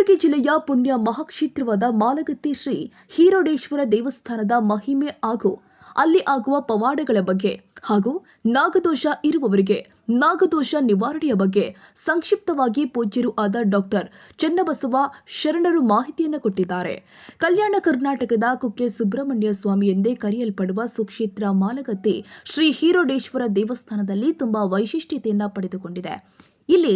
ಕಲಬುರಗಿ ಜಿಲ್ಲೆಯ ಪುಣ್ಯ ಮಹಾಕ್ಷೇತ್ರವಾದ ಮಾಲಗತ್ತಿ ಶ್ರೀ ಹೀರೋಡೇಶ್ವರ ದೇವಸ್ಥಾನದ ಮಹಿಮೆ ಹಾಗೂ ಅಲ್ಲಿ ಆಗುವ ಪವಾಡಗಳ ಬಗ್ಗೆ ಹಾಗೂ ನಾಗದೋಷ ಇರುವವರಿಗೆ ನಾಗದೋಷ ನಿವಾರಣೆಯ ಬಗ್ಗೆ ಸಂಕ್ಷಿಪ್ತವಾಗಿ ಪೂಜ್ಯರು ಆದ ಡಾಕ್ಟರ್ ಚನ್ನಬಸವ ಶರಣರು ಮಾಹಿತಿಯನ್ನು ಕೊಟ್ಟಿದ್ದಾರೆ. ಕಲ್ಯಾಣ ಕರ್ನಾಟಕದ ಕುಕ್ಕೆ ಸುಬ್ರಹ್ಮಣ್ಯ ಸ್ವಾಮಿ ಎಂದೇ ಕರೆಯಲ್ಪಡುವ ಸುಕ್ಷೇತ್ರ ಮಾಲಗತ್ತಿ ಶ್ರೀ ಹೀರೋಡೇಶ್ವರ ದೇವಸ್ಥಾನದಲ್ಲಿ ತುಂಬಾ ವೈಶಿಷ್ಟ್ಯತೆಯನ್ನು ಪಡೆದುಕೊಂಡಿದೆ. ಇಲ್ಲಿ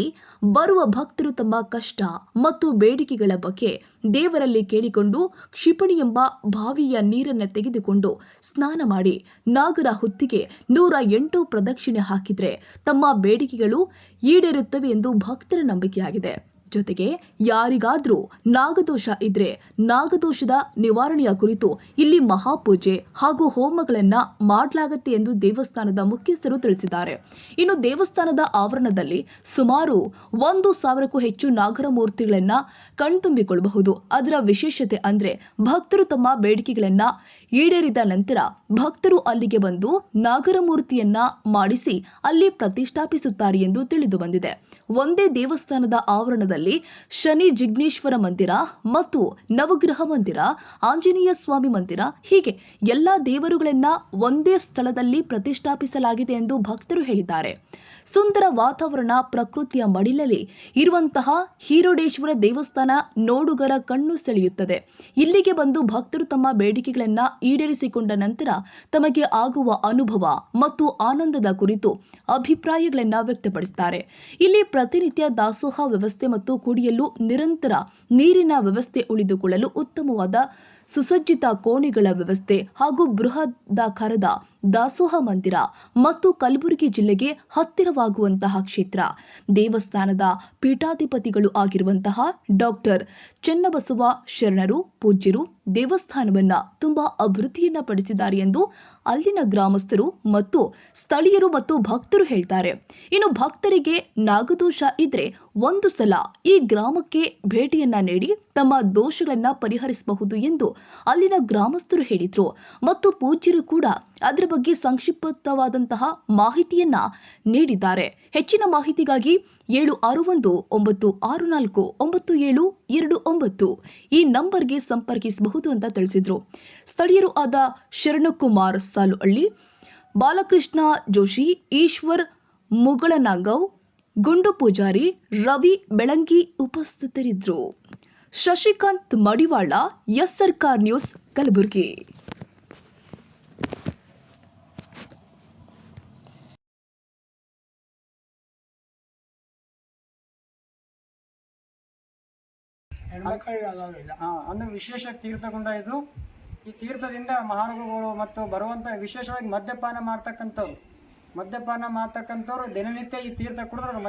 ಬರುವ ಭಕ್ತರು ತಮ್ಮ ಕಷ್ಟ ಮತ್ತು ಬೇಡಿಕೆಗಳ ಬಗ್ಗೆ ದೇವರಲ್ಲಿ ಕೇಳಿಕೊಂಡು ಕ್ಷಿಪಣಿ ಎಂಬ ಬಾವಿಯ ನೀರನ್ನು ತೆಗೆದುಕೊಂಡು ಸ್ನಾನ ಮಾಡಿ ನಾಗರ ಹೊತ್ತಿಗೆ 108 ಪ್ರದಕ್ಷಿಣೆ ಹಾಕಿದ್ರೆ ತಮ್ಮ ಬೇಡಿಕೆಗಳು ಈಡೇರುತ್ತವೆ ಎಂದು ಭಕ್ತರ ನಂಬಿಕೆಯಾಗಿದೆ. ಜೊತೆಗೆ ಯಾರಿಗಾದ್ರೂ ನಾಗದೋಷ ಇದ್ರೆ ನಾಗದೋಷದ ನಿವಾರಣೆಯ ಕುರಿತು ಇಲ್ಲಿ ಮಹಾಪೂಜೆ ಹಾಗೂ ಹೋಮಗಳನ್ನ ಮಾಡಲಾಗುತ್ತೆ ಎಂದು ದೇವಸ್ಥಾನದ ಮುಖ್ಯಸ್ಥರು ತಿಳಿಸಿದ್ದಾರೆ. ಇನ್ನು ದೇವಸ್ಥಾನದ ಆವರಣದಲ್ಲಿ ಸುಮಾರು 1,000ಕ್ಕೂ ಹೆಚ್ಚು ನಾಗರ ಮೂರ್ತಿಗಳನ್ನ ಕಣ್ತುಂಬಿಕೊಳ್ಳಬಹುದು. ಅದರ ವಿಶೇಷತೆ ಅಂದ್ರೆ ಭಕ್ತರು ತಮ್ಮ ಬೇಡಿಕೆಗಳನ್ನ ಈಡೇರಿದ ನಂತರ ಭಕ್ತರು ಅಲ್ಲಿಗೆ ಬಂದು ನಾಗರ ಮೂರ್ತಿಯನ್ನ ಮಾಡಿಸಿ ಅಲ್ಲಿ ಪ್ರತಿಷ್ಠಾಪಿಸುತ್ತಾರೆ ಎಂದು ತಿಳಿದು ಬಂದಿದೆ. ಒಂದೇ ದೇವಸ್ಥಾನದ ಆವರಣದಲ್ಲಿ ಶನಿ ಜಿಗ್ನೇಶ್ವರ ಮಂದಿರ ಮತ್ತು ನವಗ್ರಹ ಮಂದಿರ, ಆಂಜನೇಯ ಸ್ವಾಮಿ ಮಂದಿರ ಹೀಗೆ ಎಲ್ಲಾ ದೇವರುಗಳನ್ನ ಒಂದೇ ಸ್ಥಳದಲ್ಲಿ ಪ್ರತಿಷ್ಠಾಪಿಸಲಾಗಿದೆ ಎಂದು ಭಕ್ತರು ಹೇಳಿದ್ದಾರೆ. ಸುಂದರ ವಾತಾವರಣ, ಪ್ರಕೃತಿಯ ಮಡಿಲಲ್ಲಿ ಇರುವಂತಹ ಹೀರೋಡೇಶ್ವರ ದೇವಸ್ಥಾನ ನೋಡುಗರ ಕಣ್ಣು ಸೆಳೆಯುತ್ತದೆ. ಇಲ್ಲಿಗೆ ಬಂದು ಭಕ್ತರು ತಮ್ಮ ಬೇಡಿಕೆಗಳನ್ನ ಈಡೇರಿಸಿಕೊಂಡ ನಂತರ ತಮಗೆ ಆಗುವ ಅನುಭವ ಮತ್ತು ಆನಂದದ ಕುರಿತು ಅಭಿಪ್ರಾಯಗಳನ್ನ ವ್ಯಕ್ತಪಡಿಸುತ್ತಾರೆ. ಇಲ್ಲಿ ಪ್ರತಿನಿತ್ಯ ದಾಸೋಹ ವ್ಯವಸ್ಥೆ ಮತ್ತು ಕುಡಿಯಲು ನಿರಂತರ ನೀರಿನ ವ್ಯವಸ್ಥೆ, ಉಳಿದುಕೊಳ್ಳಲು ಉತ್ತಮವಾದ ಸುಸಜ್ಜಿತ ಕೋಣೆಗಳ ವ್ಯವಸ್ಥೆ ಹಾಗೂ ಬೃಹದಾಕಾರದ ದಾಸೋಹ ಮಂದಿರ ಮತ್ತು ಕಲಬುರಗಿ ಜಿಲ್ಲೆಗೆ ಹತ್ತಿರವಾಗುವಂತಹ ಕ್ಷೇತ್ರ. ದೇವಸ್ಥಾನದ ಪೀಠಾಧಿಪತಿಗಳು ಆಗಿರುವಂತಹ ಡಾಕ್ಟರ್ ಚನ್ನಬಸವ ಶರಣರು ಪೂಜ್ಯರು ದೇವಸ್ಥಾನವನ್ನ ತುಂಬಾ ಅಭಿವೃದ್ಧಿಯನ್ನ ಪಡಿಸಿದ್ದಾರೆ ಎಂದು ಅಲ್ಲಿನ ಗ್ರಾಮಸ್ಥರು ಮತ್ತು ಸ್ಥಳೀಯರು ಮತ್ತು ಭಕ್ತರು ಹೇಳ್ತಾರೆ. ಇನ್ನು ಭಕ್ತರಿಗೆ ನಾಗದೋಷ ಇದ್ರೆ ಒಂದು ಸಲ ಈ ಗ್ರಾಮಕ್ಕೆ ಭೇಟಿಯನ್ನ ನೀಡಿ ತಮ್ಮ ದೋಷಗಳನ್ನ ಪರಿಹರಿಸಬಹುದು ಎಂದು ಅಲ್ಲಿನ ಗ್ರಾಮಸ್ಥರು ಹೇಳಿದ್ರು ಮತ್ತು ಪೂಜ್ಯರು ಕೂಡ ಅದರ ಬಗ್ಗೆ ಸಂಕ್ಷಿಪ್ತವಾದಂತಹ ಮಾಹಿತಿಯನ್ನ ನೀಡಿದ್ದಾರೆ. ಹೆಚ್ಚಿನ ಮಾಹಿತಿಗಾಗಿ 7619649729 ಈ ನಂಬರ್ಗೆ ಸಂಪರ್ಕಿಸಬಹುದು ಅಂತ ತಿಳಿಸಿದ್ರು. ಸ್ಥಳೀಯರು ಆದ ಶರಣಕುಮಾರ್ ಸಾಲುಹಳ್ಳಿ, ಬಾಲಕೃಷ್ಣ ಜೋಶಿ, ಈಶ್ವರ್ ಮುಗಳನಗೌ, ಗುಂಡು ಪೂಜಾರಿ, ರವಿ ಬೆಳಂಗಿ ಉಪಸ್ಥಿತರಿದ್ದರು. ಶಶಿಕಾಂತ್ ಮಡಿವಾಳ, SRK ನ್ಯೂಸ್, ಕಲಬುರಗಿ. ಅಂದ್ರೆ ವಿಶೇಷ ತೀರ್ಥಗುಂಡ ಇದು. ಈ ತೀರ್ಥದಿಂದ ಮಹಾನುಭಾವಗಳು ಮತ್ತು ಬರುವಂತ ವಿಶೇಷವಾಗಿ ಮದ್ಯಪಾನ ಮಾಡ್ತಕ್ಕಂಥವ್ರು ದಿನನಿತ್ಯ ಈ ತೀರ್ಥ ಕುಡಿದ್ರೆ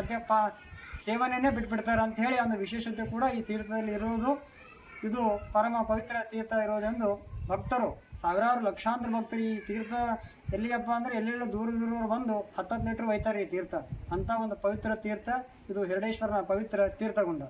ಸೇವನೆಯೇ ಬಿಟ್ಬಿಡ್ತಾರೆ ಅಂತ ಹೇಳಿ ಒಂದು ವಿಶೇಷತೆ ಕೂಡ ಈ ತೀರ್ಥದಲ್ಲಿ ಇರುವುದು. ಇದು ಪರಮ ಪವಿತ್ರ ತೀರ್ಥ ಇರೋದೆಂದು ಭಕ್ತರು, ಸಾವಿರಾರು ಲಕ್ಷಾಂತರ ಭಕ್ತರು ಈ ತೀರ್ಥ ಎಲ್ಲಿಗಪ್ಪ ಅಂದ್ರೆ ಎಲ್ಲೆಲ್ಲೋ ದೂರದವರು ಬಂದು 10 ಲೀಟರ್ ಒಯ್ತಾರೆ ಈ ತೀರ್ಥ. ಅಂತ ಒಂದು ಪವಿತ್ರ ತೀರ್ಥ ಇದು ಹಿರಡೇಶ್ವರನ ಪವಿತ್ರ ತೀರ್ಥಗುಂಡ.